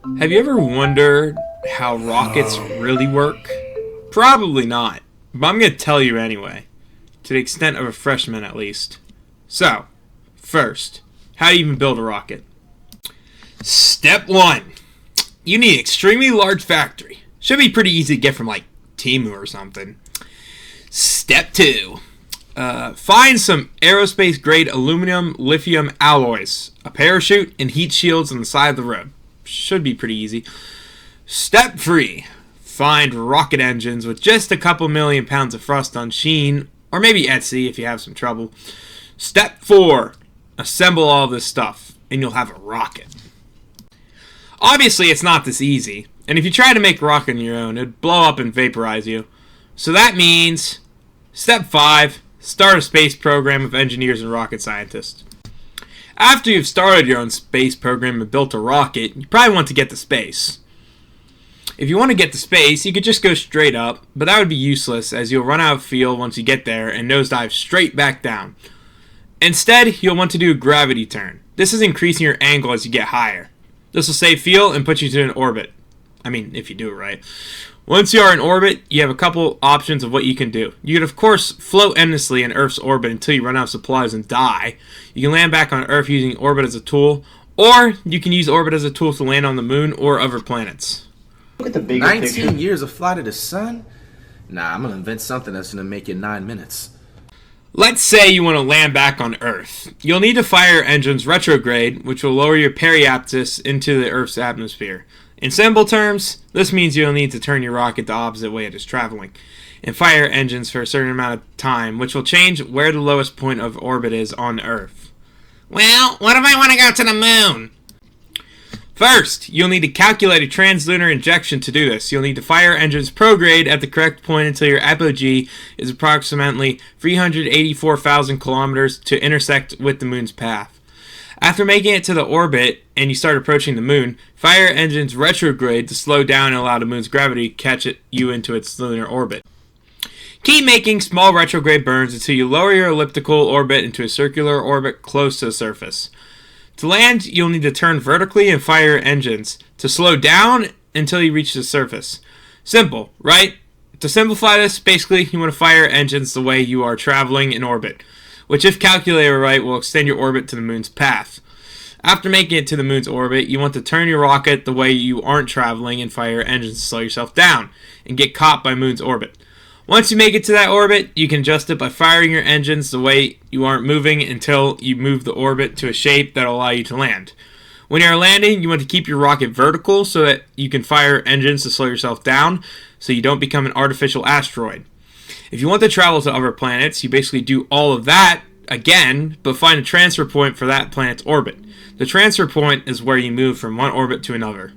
Have you ever wondered how rockets really work? Probably not, but I'm going to tell you anyway, to the extent of a freshman at least. So, first, how do you even build a rocket? Step 1. You need an extremely large factory. Should be pretty easy to get from like Temu or something. Step 2. Find some aerospace grade aluminum lithium alloys, a parachute, and heat shields on the side of the road. Should be pretty easy. Step 3. Find rocket engines with just a couple million pounds of thrust on Sheen, or maybe Etsy if you have some trouble. Step 4. Assemble all this stuff, and you'll have a rocket. Obviously, it's not this easy, and if you try to make a rocket on your own, it'd blow up and vaporize you. So that means, Step 5. Start a space program of engineers and rocket scientists. After you've started your own space program and built a rocket, you probably want to get to space. If you want to get to space, you could just go straight up, but that would be useless as you'll run out of fuel once you get there and nosedive straight back down. Instead, you'll want to do a gravity turn. This is increasing your angle as you get higher. This will save fuel and put you to an orbit. I mean, if you do it right. Once you are in orbit, you have a couple options of what you can do. You can, of course, float endlessly in Earth's orbit until you run out of supplies and die. You can land back on Earth using orbit as a tool, or you can use orbit as a tool to land on the moon or other planets. Look at the bigger 19 picture. years of flight of the sun? Nah, I'm gonna invent something that's gonna make it 9 minutes. Let's say you want to land back on Earth. You'll need to fire engines retrograde, which will lower your periapsis into the Earth's atmosphere. In simple terms, this means you'll need to turn your rocket the opposite way it is traveling, and fire engines for a certain amount of time, which will change where the lowest point of orbit is on Earth. Well, what if I want to go to the moon? First, you'll need to calculate a translunar injection to do this. You'll need to fire engines prograde at the correct point until your apogee is approximately 384,000 kilometers to intersect with the moon's path. After making it to the orbit and you start approaching the moon, fire engines retrograde to slow down and allow the moon's gravity to catch you into its lunar orbit. Keep making small retrograde burns until you lower your elliptical orbit into a circular orbit close to the surface. To land, you'll need to turn vertically and fire engines to slow down until you reach the surface. Simple, right? To simplify this, basically you want to fire engines the way you are traveling in orbit, which if calculated right will extend your orbit to the moon's path. After making it to the moon's orbit, you want to turn your rocket the way you aren't traveling and fire engines to slow yourself down and get caught by moon's orbit. Once you make it to that orbit, you can adjust it by firing your engines the way you aren't moving until you move the orbit to a shape that will allow you to land. When you are landing, you want to keep your rocket vertical so that you can fire engines to slow yourself down so you don't become an artificial asteroid. If you want to travel to other planets, you basically do all of that again, but find a transfer point for that planet's orbit. The transfer point is where you move from one orbit to another.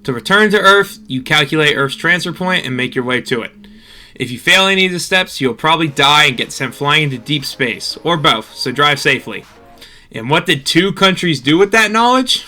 To return to Earth, you calculate Earth's transfer point and make your way to it. If you fail any of the steps, you'll probably die and get sent flying into deep space, or both, so drive safely. And what did two countries do with that knowledge?